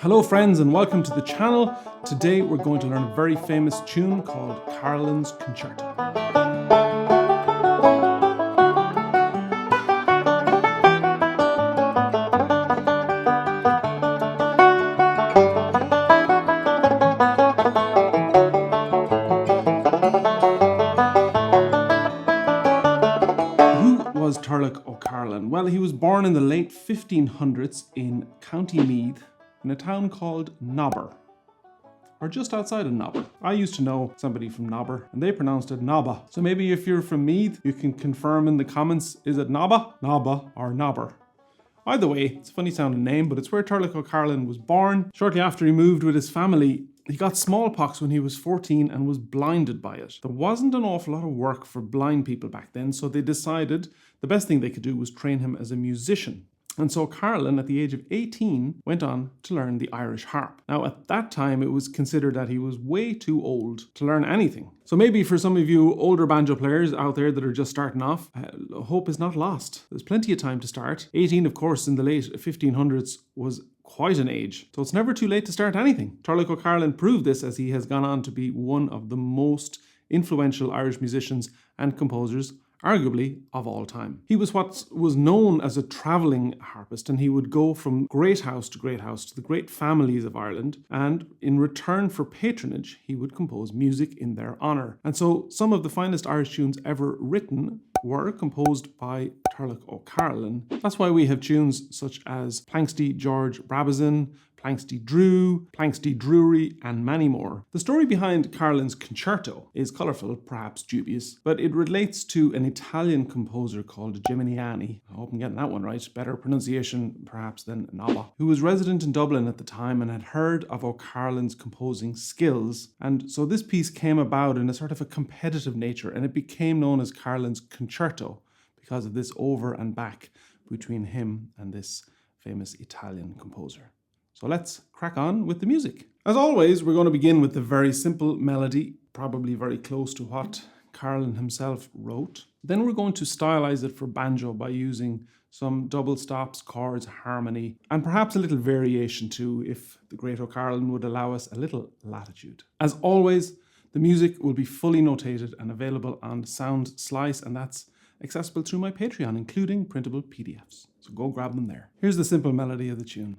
Hello friends and welcome to the channel. Today we're going to learn a very famous tune called O'Carolan's Concerto. Who was Turlough O'Carolan? Well, he was born in the late 1500s in County Meath in a town called Nobber, or just outside of Nobber. I used to know somebody from Nobber and they pronounced it Nobba. So maybe if you're from Meath, you can confirm in the comments, is it Nobba, Nobba or Nobber? Either way, it's a funny sounding name, but it's where Turlough O'Carolan was born. Shortly after he moved with his family, he got smallpox when he was 14 and was blinded by it. There wasn't an awful lot of work for blind people back then, so they decided the best thing they could do was train him as a musician. And so O'Carolan, at the age of 18, went on to learn the Irish harp. Now, at that time, it was considered that he was way too old to learn anything. So maybe for some of you older banjo players out there that are just starting off, hope is not lost. There's plenty of time to start. 18, of course, in the late 1500s was quite an age. So it's never too late to start anything. Turlough O'Carolan proved this as he has gone on to be one of the most influential Irish musicians and composers, arguably of all time. He was what was known as a travelling harpist, and he would go from great house to the great families of Ireland, and in return for patronage, he would compose music in their honour. And so some of the finest Irish tunes ever written were composed by Turlough O'Carolan. That's why we have tunes such as Planxty George Brabazon, Planxty Drew, Planxty Drury, and many more. The story behind O'Carolan's Concerto is colourful, perhaps dubious, but it relates to an Italian composer called Geminiani. I hope I'm getting that one right. Better pronunciation perhaps than Nobba, who was resident in Dublin at the time and had heard of O'Carolan's composing skills. And so this piece came about in a sort of a competitive nature, and it became known as O'Carolan's Concerto because of this over and back between him and this famous Italian composer. So let's crack on with the music. As always, we're going to begin with the very simple melody, probably very close to what O'Carolan himself wrote. Then we're going to stylize it for banjo by using some double stops, chords, harmony, and perhaps a little variation too, if the great O'Carolan would allow us a little latitude. As always, the music will be fully notated and available on Sound Slice, and that's accessible through my Patreon, including printable PDFs. So go grab them there. Here's the simple melody of the tune.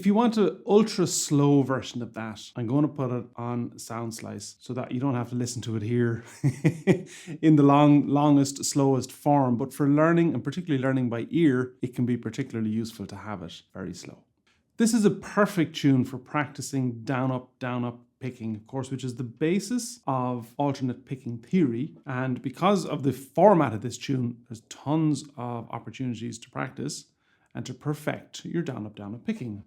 If you want an ultra slow version of that, I'm going to put it on Sound Slice so that you don't have to listen to it here in the longest, slowest form. But for learning, and particularly learning by ear, it can be particularly useful to have it very slow. This is a perfect tune for practicing down, up picking, of course, which is the basis of alternate picking theory. And because of the format of this tune, there's tons of opportunities to practice and to perfect your down, up picking.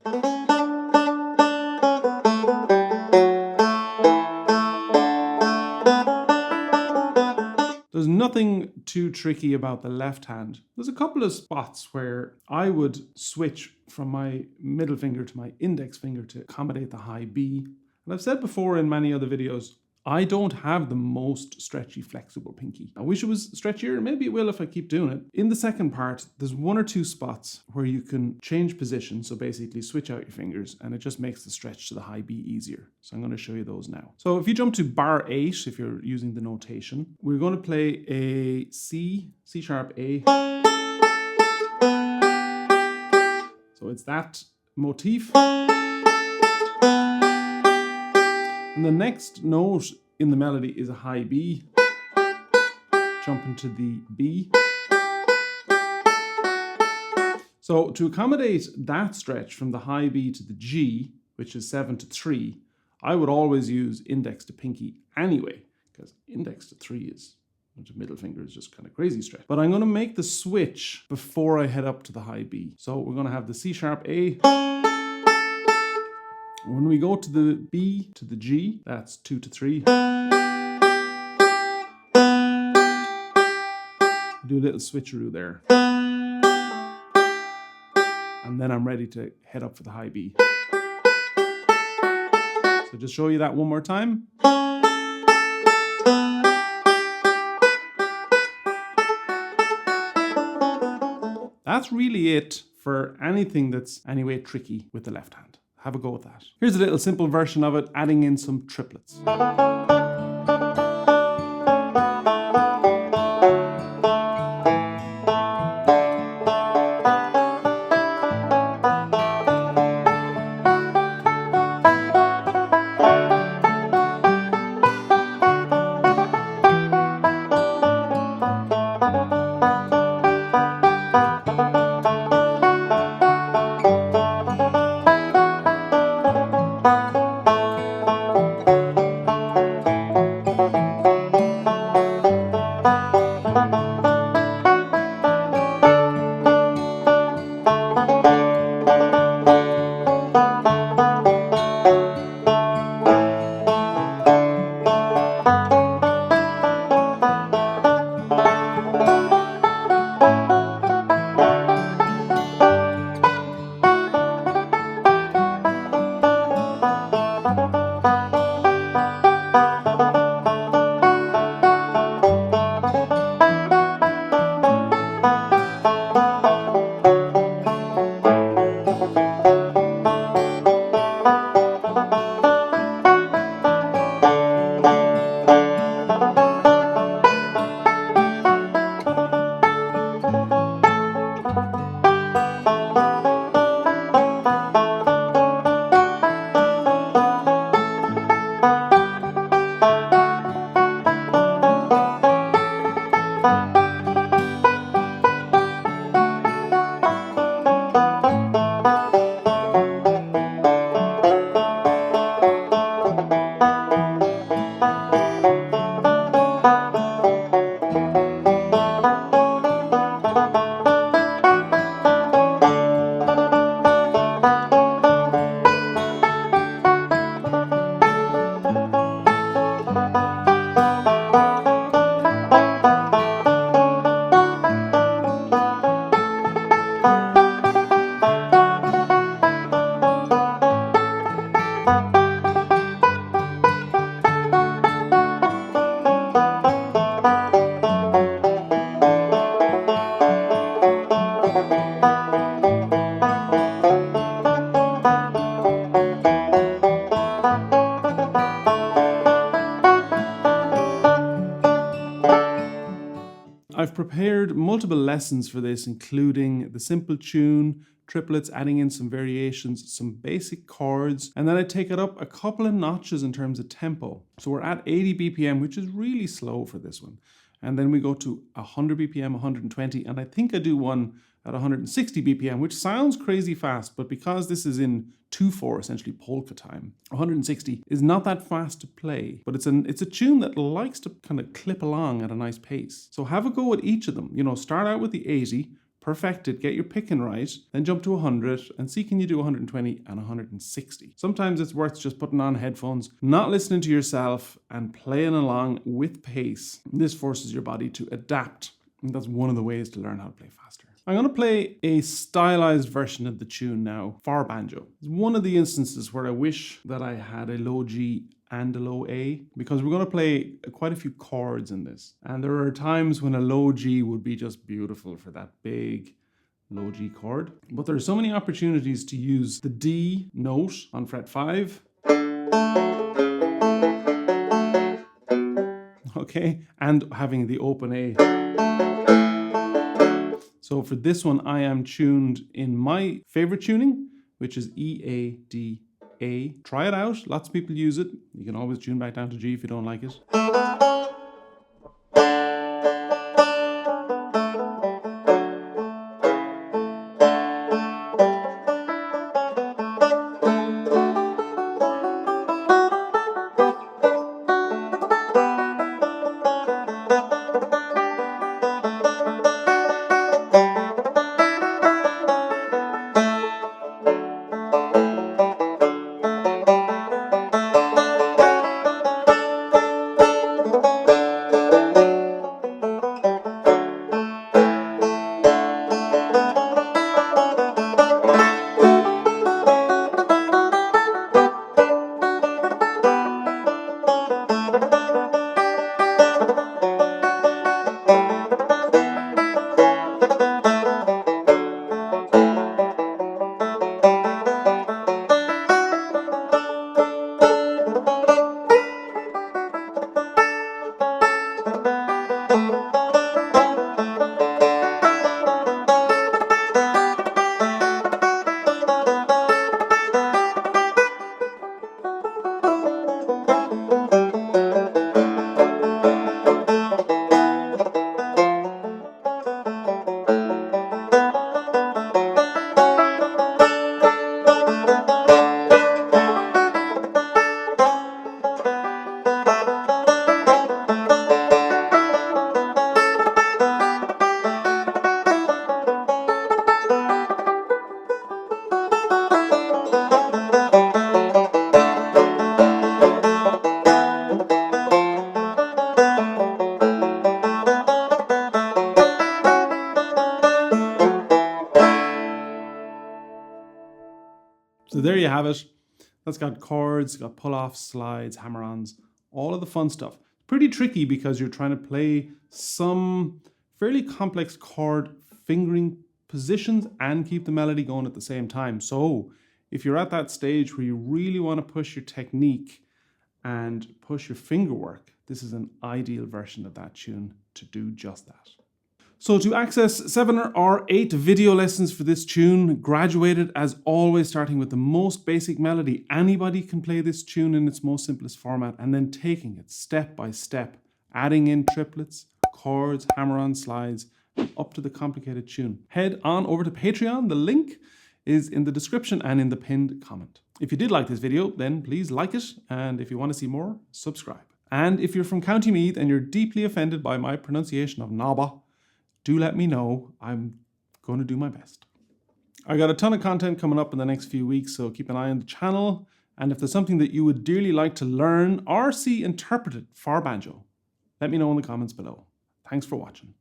There's nothing too tricky about the left hand. There's a couple of spots where I would switch from my middle finger to my index finger to accommodate the high B. And I've said before in many other videos, I don't have the most stretchy, flexible pinky. I wish it was stretchier, maybe it will if I keep doing it. In the second part, there's one or two spots where you can change position, so basically switch out your fingers, and it just makes the stretch to the high B easier. So I'm going to show you those now. So if you jump to bar 8, if you're using the notation, we're going to play a C sharp A. So it's that motif. And the next note in the melody is a high B. Jumping to the B. So to accommodate that stretch from the high B to the G, which is 7 to 3, I would always use index to pinky anyway, because index to 3 is, to middle finger is just kind of crazy stretch. But I'm going to make the switch before I head up to the high B. So we're going to have the C sharp A. When we go to the B to the G, that's 2 to 3. Do a little switcheroo there. And then I'm ready to head up for the high B. So just show you that one more time. That's really it for anything that's anyway tricky with the left hand. Have a go with that. Here's a little simple version of it, adding in some triplets. I've prepared multiple lessons for this, including the simple tune, triplets, adding in some variations, some basic chords, and then I take it up a couple of notches in terms of tempo. So we're at 80 BPM, which is really slow for this one. And then we go to 100 BPM, 120, and I think I do one at 160 BPM, which sounds crazy fast, but because this is in 2/4, essentially polka time, 160 is not that fast to play, but it's a tune that likes to kind of clip along at a nice pace. So have a go at each of them. You know, start out with the 80, perfect it, get your picking right, then jump to 100 and see can you do 120 and 160. Sometimes it's worth just putting on headphones, not listening to yourself and playing along with pace. This forces your body to adapt. And that's one of the ways to learn how to play faster. I'm going to play a stylized version of the tune now for banjo. It's one of the instances where I wish that I had a low G and a low A, because we're going to play quite a few chords in this. And there are times when a low G would be just beautiful for that big low G chord. But there are so many opportunities to use the D note on fret 5. Okay, and having the open A. So for this one, I am tuned in my favorite tuning, which is E, A, D, A. Try it out. Lots of people use it. You can always tune back down to G if you don't like it. So there you have it. That's got chords, got pull-offs, slides, hammer-ons, all of the fun stuff. Pretty tricky because you're trying to play some fairly complex chord fingering positions and keep the melody going at the same time. So if you're at that stage where you really want to push your technique and push your finger work, this is an ideal version of that tune to do just that. So to access 7 or 8 video lessons for this tune, graduated as always, starting with the most basic melody. Anybody can play this tune in its most simplest format, and then taking it step by step, adding in triplets, chords, hammer-on slides, and up to the complicated tune. Head on over to Patreon. The link is in the description and in the pinned comment. If you did like this video, then please like it, and if you want to see more, subscribe. And if you're from County Meath and you're deeply offended by my pronunciation of Naba, do let me know. I'm going to do my best. I got a ton of content coming up in the next few weeks, so keep an eye on the channel. And if there's something that you would dearly like to learn or see interpreted for banjo, let me know in the comments below. Thanks for watching.